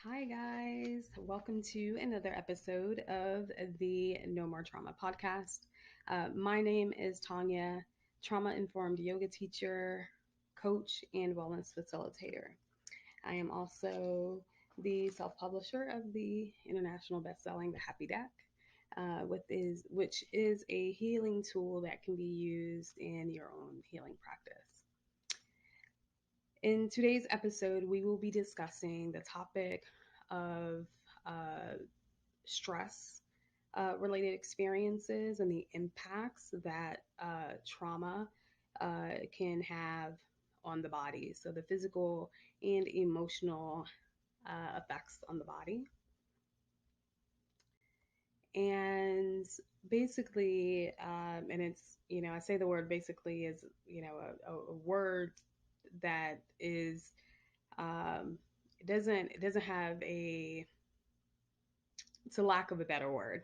Hi, guys. Welcome to another episode of the No More Trauma podcast. My name is Tanya, trauma informed yoga teacher, coach, and wellness facilitator. I am also the self publisher of the international best selling The Happy Deck, which is a healing tool that can be used in your own healing practice. In today's episode, we will be discussing the topic of uh, stress related experiences and the impacts that trauma can have on the body. So, the physical and emotional effects on the body. And basically, and it's, I say the word basically is, a word that is, um, it doesn't have a it's a lack of a better word,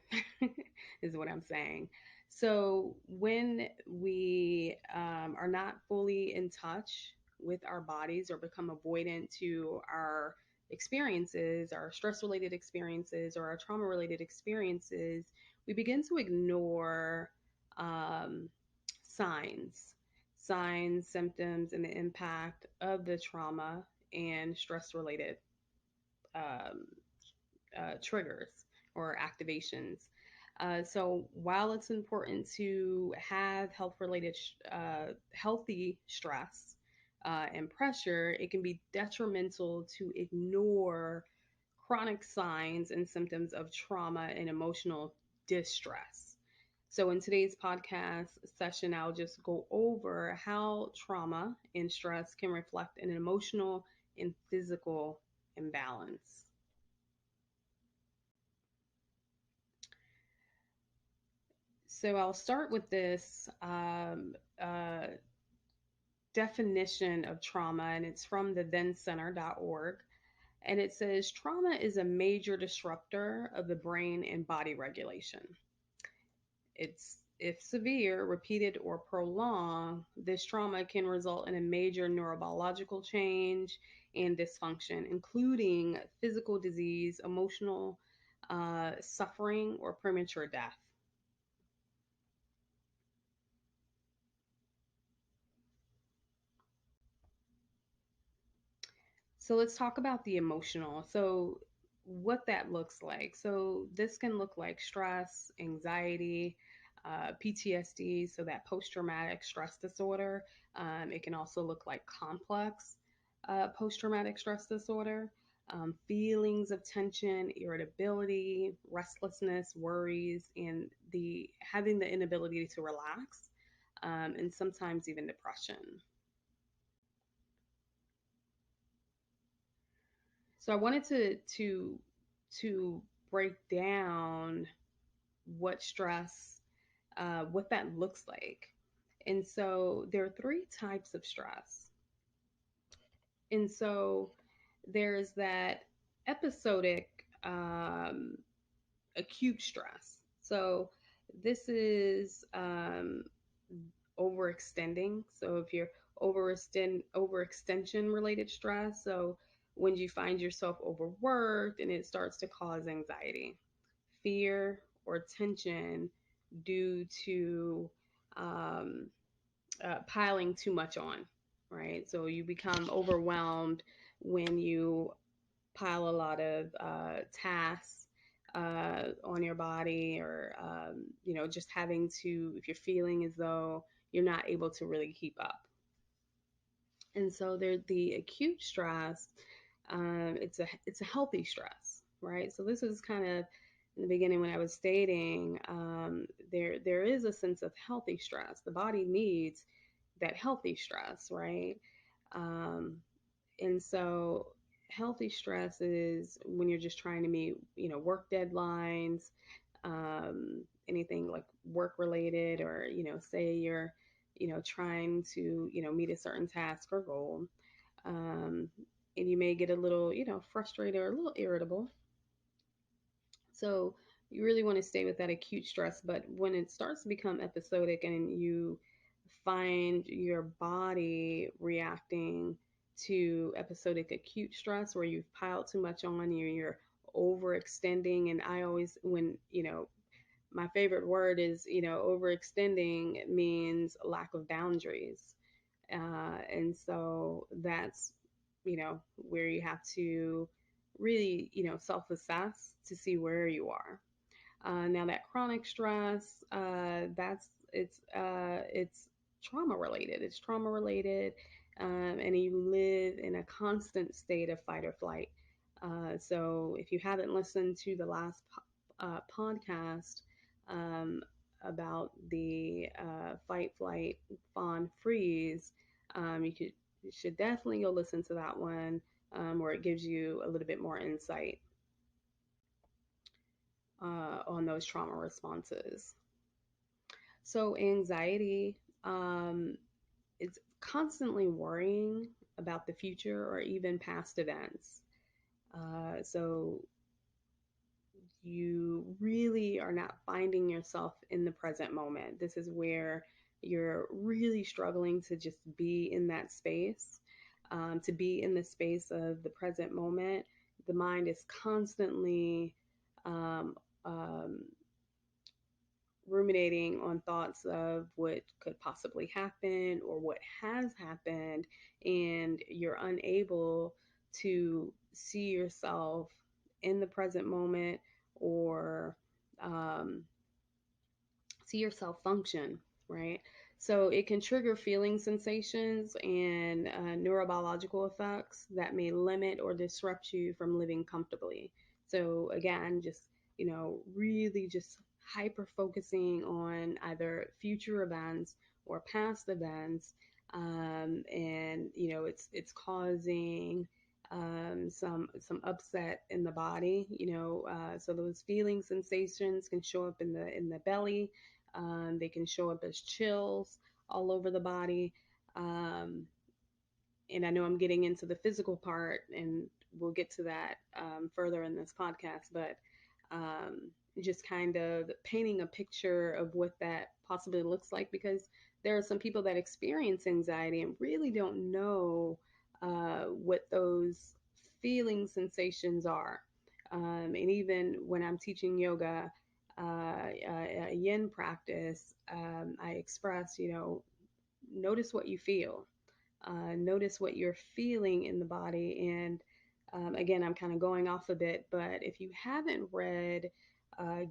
is what I'm saying. So when we are not fully in touch with our bodies or become avoidant to our experiences, our stress related experiences, or our trauma related experiences, we begin to ignore um, signs, symptoms, and the impact of the trauma and stress related um, triggers or activations. So while it's important to have healthy stress and pressure, it can be detrimental to ignore chronic signs and symptoms of trauma and emotional distress. So, in today's podcast session, I'll just go over how trauma and stress can reflect an emotional and physical imbalance. So I'll start with this definition of trauma, and it's from the thencenter.org. And it says trauma is a major disruptor of the brain and body regulation. It's if severe, repeated, or prolonged, this trauma can result in a major neurobiological change and dysfunction, including physical disease, emotional suffering, or premature death. So let's talk about the emotional. So, what that looks like. So, this can look like stress, anxiety, PTSD, so that post traumatic stress disorder. It can also look like complex post traumatic stress disorder, feelings of tension, irritability, restlessness, worries, and the having the inability to relax, and sometimes even depression. So I wanted to break down what stress, what that looks like. And so there are three types of stress. And so there's that episodic acute stress. So this is overextending. So if you're overextension related stress, so when you find yourself overworked and it starts to cause anxiety, fear, or tension due to um, piling too much on, right? So you become overwhelmed when you pile a lot of tasks on your body, or just having to, if you're feeling as though you're not able to really keep up. And so there's the acute stress. It's a healthy stress, right? So this is kind of in the beginning when I was stating, there is a sense of healthy stress. The body needs that healthy stress, right? Um, and so healthy stress is when you're just trying to meet, work deadlines, anything like work related, or, say you're, trying to, meet a certain task or goal. Um, and you may get a little, frustrated or a little irritable. So you really want to stay with that acute stress. But when it starts to become episodic and you find your body reacting to episodic acute stress, where you've piled too much on you, you're overextending. And I always, when, my favorite word is, overextending means lack of boundaries. And so that's, where you have to really, self assess to see where you are. Now that chronic stress, it's trauma related. It's trauma related, and you live in a constant state of fight or flight. So if you haven't listened to the last podcast um, about the fight, flight, fawn, freeze, you should definitely go listen to that one, where it gives you a little bit more insight on those trauma responses. So, anxiety, it's constantly worrying about the future or even past events. So, you really are not finding yourself in the present moment. This is where you're really struggling to just be in that space, to be in the space of the present moment. The mind is constantly um, um, ruminating on thoughts of what could possibly happen or what has happened, and you're unable to see yourself in the present moment, or um, see yourself function, right? So it can trigger feeling sensations and neurobiological effects that may limit or disrupt you from living comfortably. So again, just, really just hyper focusing on either future events or past events, and it's causing some upset in the body. So those feeling sensations can show up in the belly. They can show up as chills all over the body. Um, and I know I'm getting into the physical part, and we'll get to that further in this podcast, but just kind of painting a picture of what that possibly looks like, because there are some people that experience anxiety and really don't know what those feeling sensations are. And even when I'm teaching yoga, yin practice, I express, notice what you feel, notice what you're feeling in the body. And again, I'm kind of going off a bit, but if you haven't read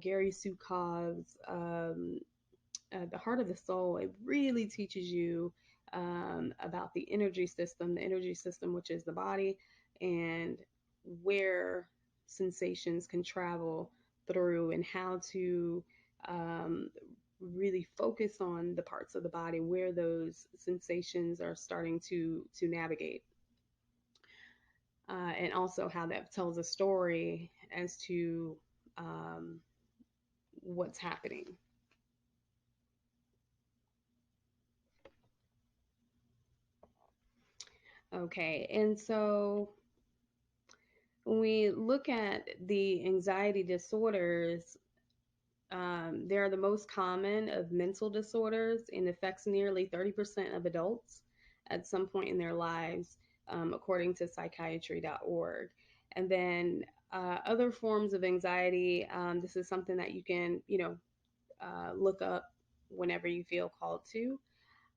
Gary Sukov's The Heart of the Soul, it really teaches you about the energy system, which is the body, and where sensations can travel through, and how to um, really focus on the parts of the body where those sensations are starting to navigate, and also how that tells a story as to um, what's happening. Okay, and so when we look at the anxiety disorders, they are the most common of mental disorders and affects nearly 30% of adults at some point in their lives, according to psychiatry.org. And then other forms of anxiety, this is something that you can, look up whenever you feel called to.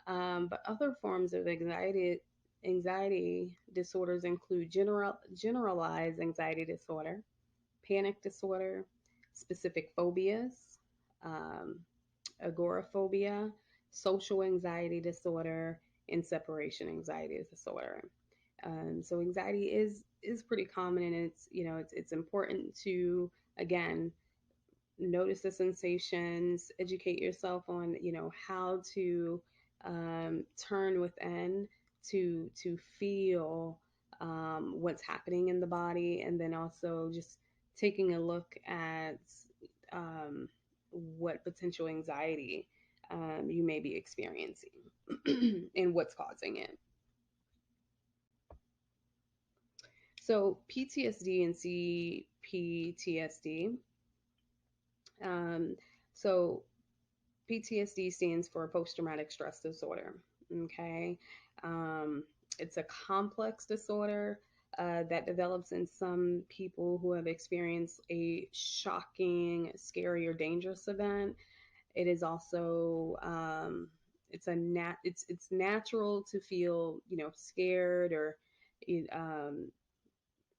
But other forms of anxiety disorders include generalized anxiety disorder, panic disorder, specific phobias, um, agoraphobia, social anxiety disorder, and separation anxiety disorder. So anxiety is pretty common, and it's important to, again, notice the sensations, educate yourself on how to turn within to feel what's happening in the body, and then also just taking a look at um, what potential anxiety you may be experiencing and what's causing it. So PTSD and CPTSD. Um, so PTSD stands for post traumatic stress disorder. Okay. Um, It's a complex disorder that develops in some people who have experienced a shocking, scary, or dangerous event. It is also it's natural to feel, scared or um,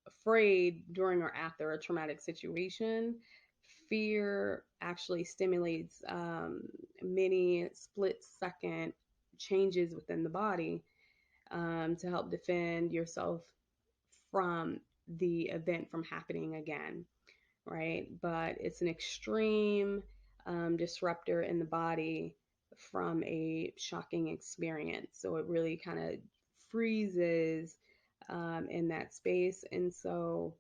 afraid during or after a traumatic situation. Fear actually stimulates many split second changes within the body to help defend yourself from the event from happening again, right? But it's an extreme disruptor in the body from a shocking experience. So it really kind of freezes in that space. And so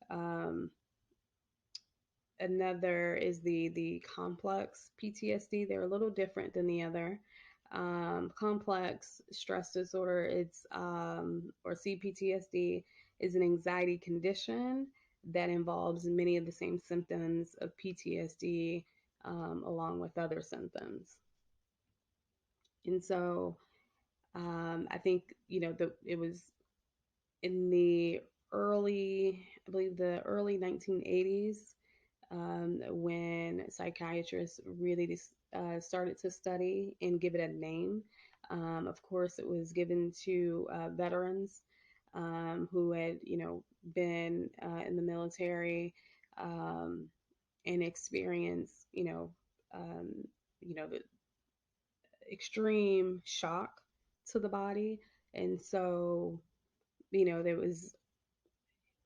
um, another is the complex PTSD. They're a little different than the other. Complex stress disorder, it's or CPTSD, is an anxiety condition that involves many of the same symptoms of PTSD, along with other symptoms. And so I think it was in the I believe the early 1980s, when psychiatrists really started to study and give it a name. Of course, it was given to veterans who had, been in the military um, and experienced, the extreme shock to the body, and so, there was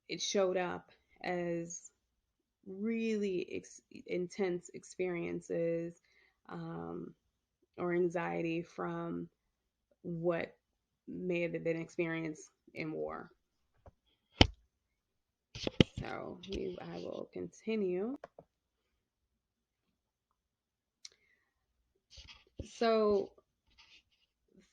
it showed up as really intense experiences um, or anxiety from what may have been experienced in war. So I will continue. So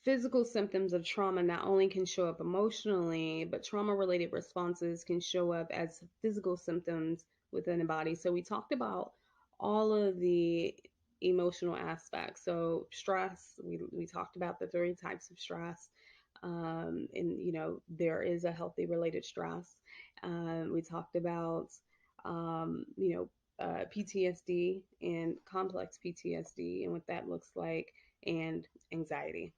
physical symptoms of trauma not only can show up emotionally, but trauma related responses can show up as physical symptoms within the body. So we talked about all of the emotional aspects. So stress, we talked about the three types of stress. And there is a healthy related stress. We talked about PTSD and complex PTSD and what that looks like, and anxiety.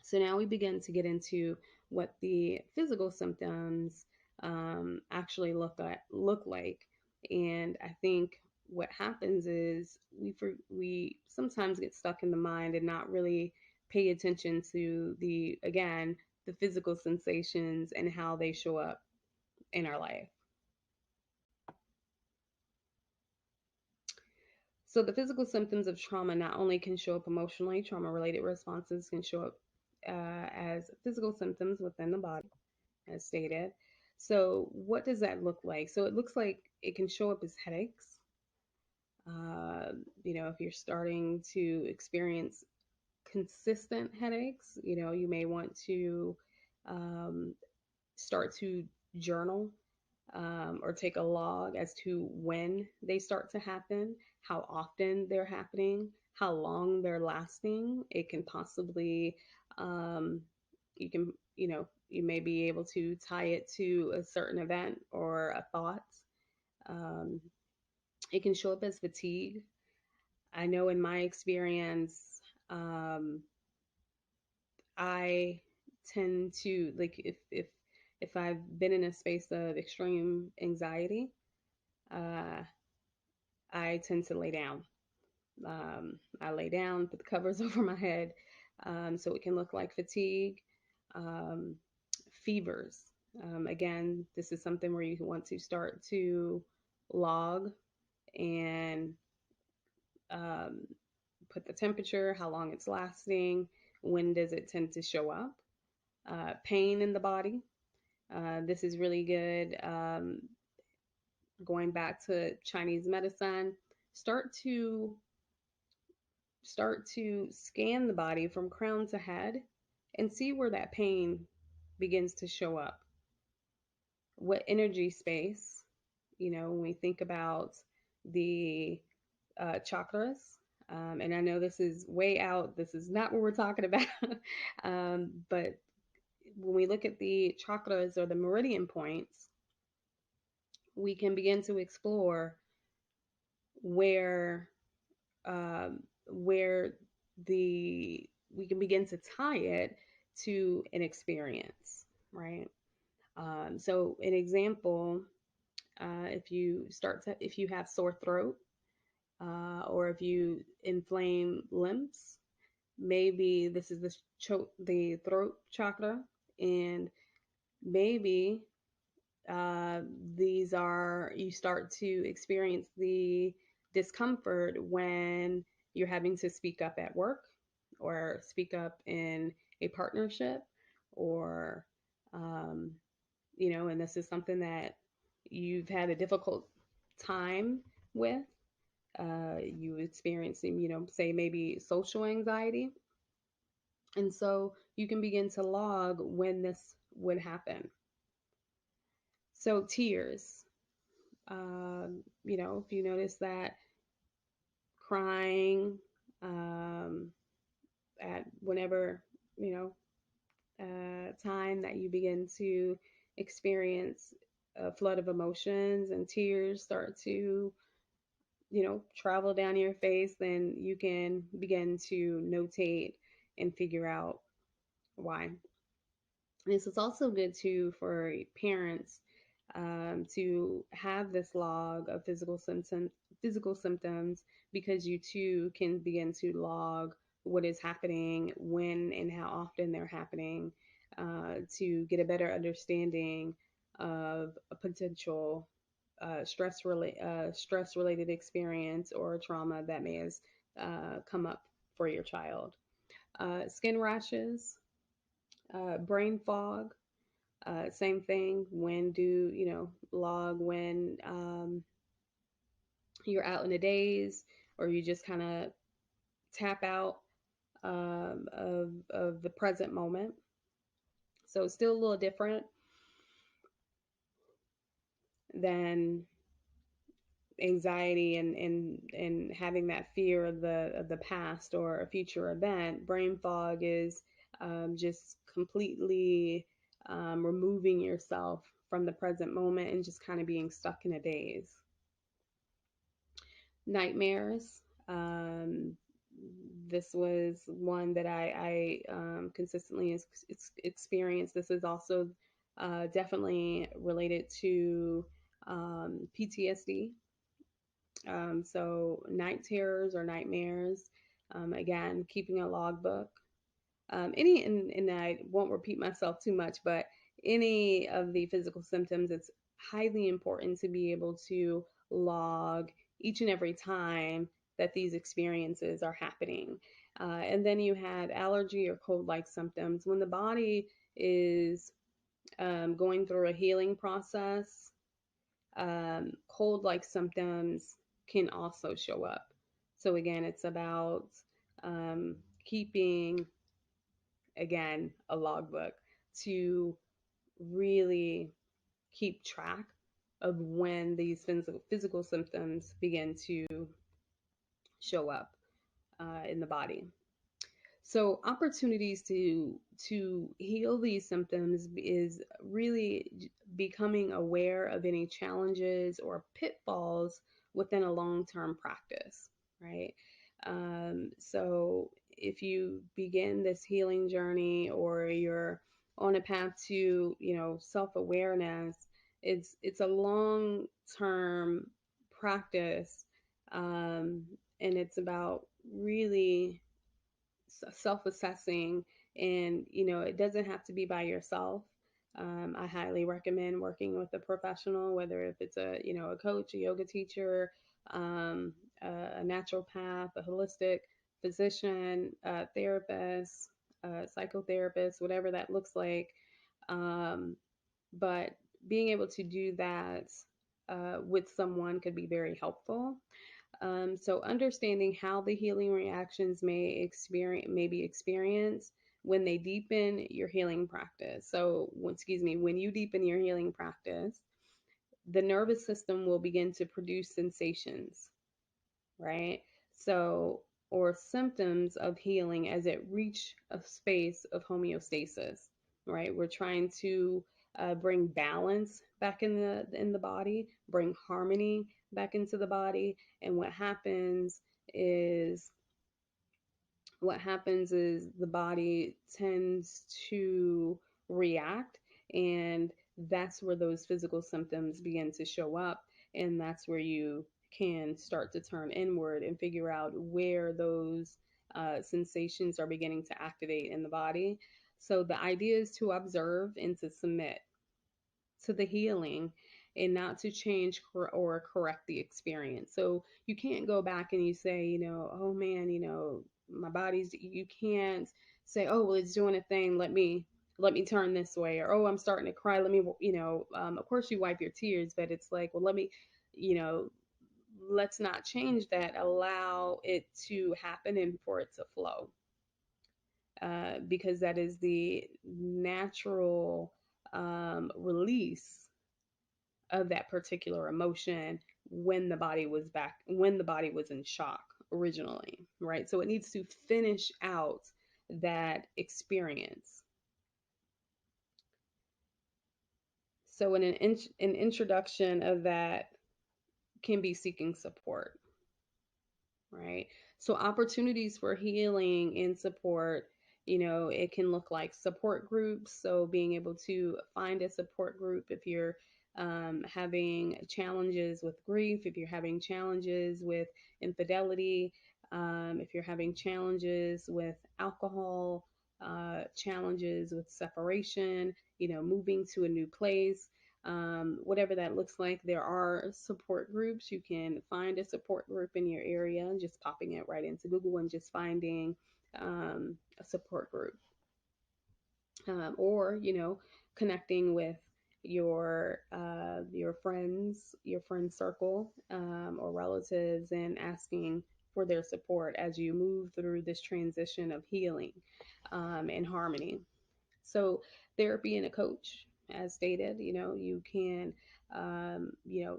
So now we begin to get into what the physical symptoms actually look like, and I think what happens is we sometimes get stuck in the mind and not really pay attention to the physical sensations and how they show up in our life. So the physical symptoms of trauma not only can show up emotionally, trauma related responses can show up as physical symptoms within the body, as stated. So, what does that look like? So, it looks like it can show up as headaches. If you're starting to experience consistent headaches, you may want to um, start to journal or take a log as to when they start to happen, how often they're happening, how long they're lasting. It can possibly, you can, you may be able to tie it to a certain event or a thought. Um, it can show up as fatigue. I know in my experience, I tend to like if I've been in a space of extreme anxiety, uh, I tend to lay down. I lay down, put the covers over my head, so it can look like fatigue, um, fevers. Again, this is something where you want to start to log and um, put the temperature, how long it's lasting, when does it tend to show up. Pain in the body. This is really good. Going back to Chinese medicine, start to scan the body from crown to head and see where that pain begins to show up. What energy space, when we think about the chakras, and I know this is way out, this is not what we're talking about, but when we look at the chakras or the meridian points, we can begin to explore where um, where we can begin to tie it to an experience, right? So an example, if you have sore throat, or if you inflame limbs, maybe this is the throat chakra, and maybe uh, these are you start to experience the discomfort when you're having to speak up at work or speak up in a partnership, or um, and this is something that you've had a difficult time with. You experiencing, say maybe social anxiety, and so you can begin to log when this would happen. So tears, if you notice that crying, um, at whenever, time that you begin to experience a flood of emotions and tears start to, travel down your face, then you can begin to notate and figure out why. This is also good too for parents, to have this log of physical symptoms, because you too can begin to log what is happening, when and how often they're happening, to get a better understanding of a potential stress related experience or trauma that may have come up for your child. Skin rashes, brain fog, same thing. When do log when you're out in a daze, or you just kind of tap out of the present moment. So it's still a little different than anxiety and having that fear of the past or a future event. Brain fog is just completely removing yourself from the present moment and just kind of being stuck in a daze. Nightmares. This was one that I consistently experienced. This is also definitely related to PTSD. So night terrors or nightmares. Again, keeping a logbook. And I won't repeat myself too much, but any of the physical symptoms, it's highly important to be able to log each and every time that these experiences are happening. And then you had allergy or cold-like symptoms. When the body is going through a healing process, cold-like symptoms can also show up. So again, it's about keeping, again, a logbook to really keep track of when these physical symptoms begin to show up in the body. So opportunities to heal these symptoms is really becoming aware of any challenges or pitfalls within a long-term practice, right? So if you begin this healing journey, or you're on a path to, self-awareness, it's a long-term practice, and it's about really self-assessing, and it doesn't have to be by yourself. I highly recommend working with a professional, whether if it's a coach, a yoga teacher, a naturopath, a holistic physician, a therapist, a psychotherapist, whatever that looks like. But being able to do that with someone could be very helpful. So understanding how the healing reactions may be experienced when they deepen your healing practice. So, when you deepen your healing practice, the nervous system will begin to produce sensations, right? So, or symptoms of healing as it reach a space of homeostasis. right? We're trying to bring balance back in the body, bring harmony back into the body. And is what happens is the body tends to react, and that's where those physical symptoms begin to show up, and that's where you can start to turn inward and figure out where those sensations are beginning to activate in the body. So the idea is to observe and to submit to the healing and not to change or correct the experience. So you can't go back and you say, oh man, my body's, you can't say, oh, well, it's doing a thing. Let me turn this way. Or, oh, I'm starting to cry. Let me, of course you wipe your tears, but it's like, well, you know, let's not change that. Allow it to happen and for it to flow. Because that is the natural release of that particular emotion when the body was in shock originally, right? So it needs to finish out that experience. So an introduction of that can be seeking support, right? So opportunities for healing and support, it can look like support groups. So being able to find a support group if you're having challenges with grief, if you're having challenges with infidelity, if you're having challenges with alcohol, challenges with separation, moving to a new place, whatever that looks like. There are support groups. You can find a support group in your area and just popping it right into Google and just finding a support group. Or, connecting with your friends, your friend circle, or relatives, and asking for their support as you move through this transition of healing and harmony. So therapy and a coach, as stated, you can,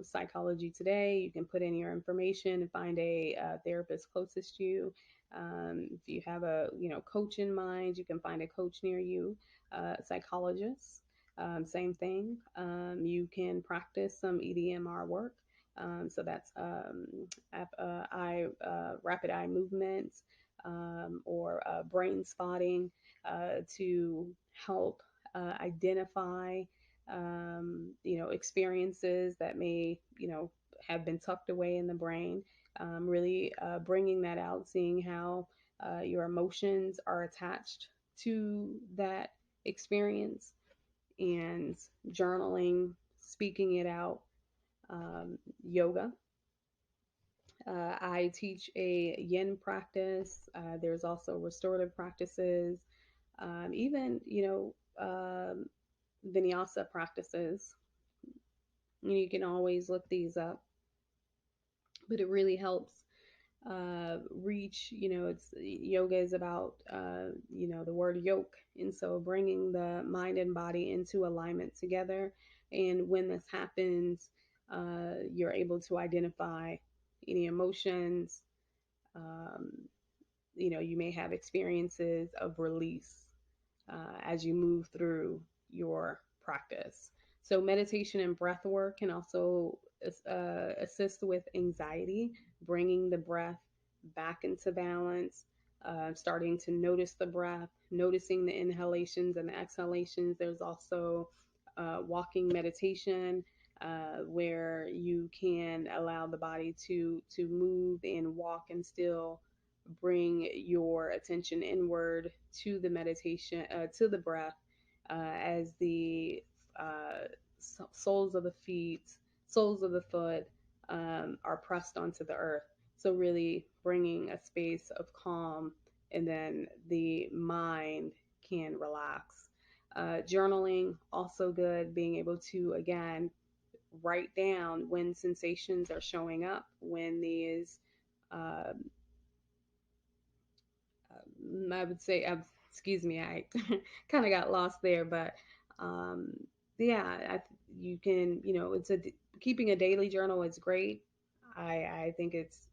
Psychology Today, you can put in your information and find a therapist closest to you. If you have a, coach in mind, you can find a coach near you, psychologist, same thing. You can practice some EDMR work. So that's rapid eye movements, or brain spotting, to help identify, experiences that may, have been tucked away in the brain. Really bringing that out, seeing how your emotions are attached to that experience, and journaling, speaking it out, yoga. I teach a yin practice. There's also restorative practices, even, vinyasa practices. You can always look these up, but it really helps reach, it's yoga is about, the word yoke. And so bringing the mind and body into alignment together. And when this happens, you're able to identify any emotions. Um, you may have experiences of release as you move through your practice. So, meditation and breath work can also assist with anxiety, bringing the breath back into balance, starting to notice the breath, noticing the inhalations and the exhalations. There's also walking meditation, where you can allow the body to move and walk and still bring your attention inward to the meditation, to the breath, as the soles of the feet, soles of the foot, are pressed onto the earth. So really bringing a space of calm, and then the mind can relax. Journaling, also good, being able to, again, write down when sensations are showing up, when these uh, I would say, excuse me, I kind of got lost there, but um, yeah, you can, keeping a daily journal is great. I think it's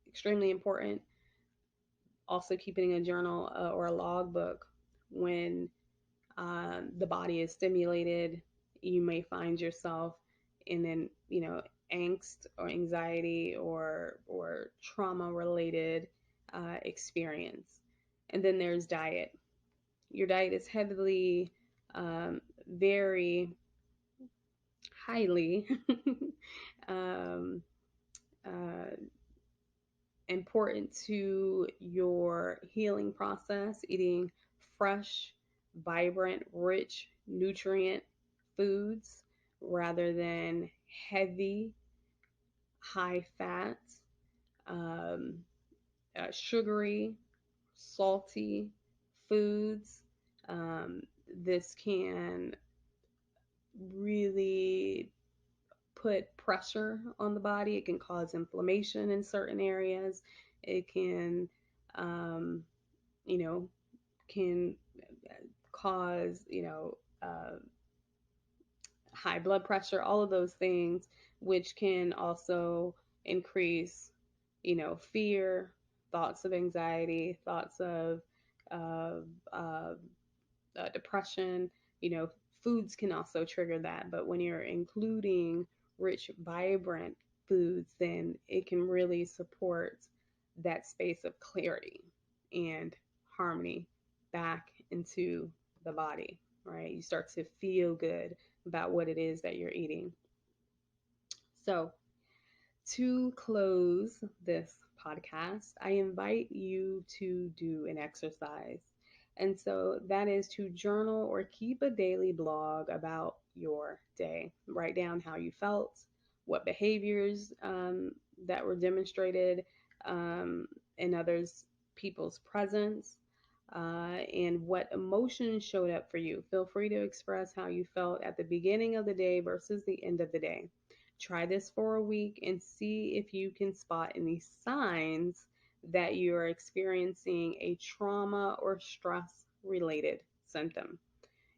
extremely important. Also, keeping a journal, or a logbook when the body is stimulated, you may find yourself in an, angst or anxiety or trauma related experience. And then there's diet. Your diet is heavily, very highly um, uh, important to your healing process. Eating fresh, vibrant, rich, nutrient foods rather than heavy, high fat, um, sugary, salty foods. Um, this can really put pressure on the body. It can cause inflammation in certain areas. It can, um, you know, can cause, high blood pressure, all of those things, which can also increase, fear, thoughts of anxiety, thoughts of uh, uh, depression. Foods can also trigger that. But when you're including rich, vibrant foods, then it can really support that space of clarity and harmony back into the body, right? You start to feel good about what it is that you're eating. So, to close this podcast, I invite you to do an exercise. And so that is to journal or keep a daily blog about your day. Write down how you felt, what behaviors that were demonstrated um, in others' people's presence, and what emotions showed up for you. Feel free to express how you felt at the beginning of the day versus the end of the day. Try this for a week and see if you can spot any signs that you're experiencing a trauma or stress related symptom,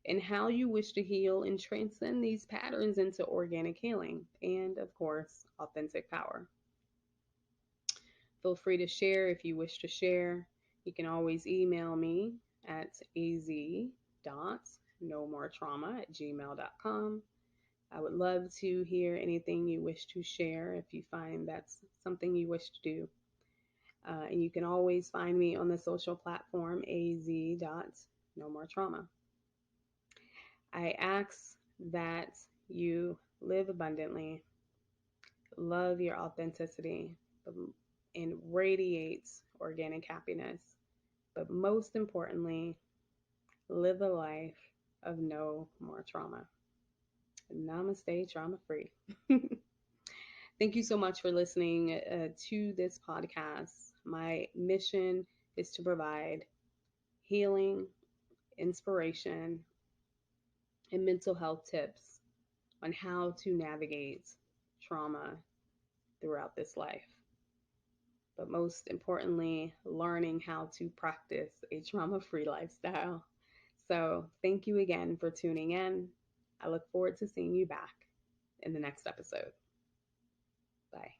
and how you wish to heal and transcend these patterns into organic healing and, of course, authentic power. Feel free to share if you wish to share. You can always email me at az.nomoretrauma@gmail.com. I would love to hear anything you wish to share if you find that's something you wish to do. And you can always find me on the social platform az.nomoretrauma. I ask that you live abundantly, love your authenticity, and radiate organic happiness. But most importantly, live a life of no more trauma. Namaste, trauma free. Thank you so much for listening to this podcast. My mission is to provide healing, inspiration, and mental health tips on how to navigate trauma throughout this life. But most importantly, learning how to practice a trauma-free lifestyle. So thank you again for tuning in. I look forward to seeing you back in the next episode. Bye.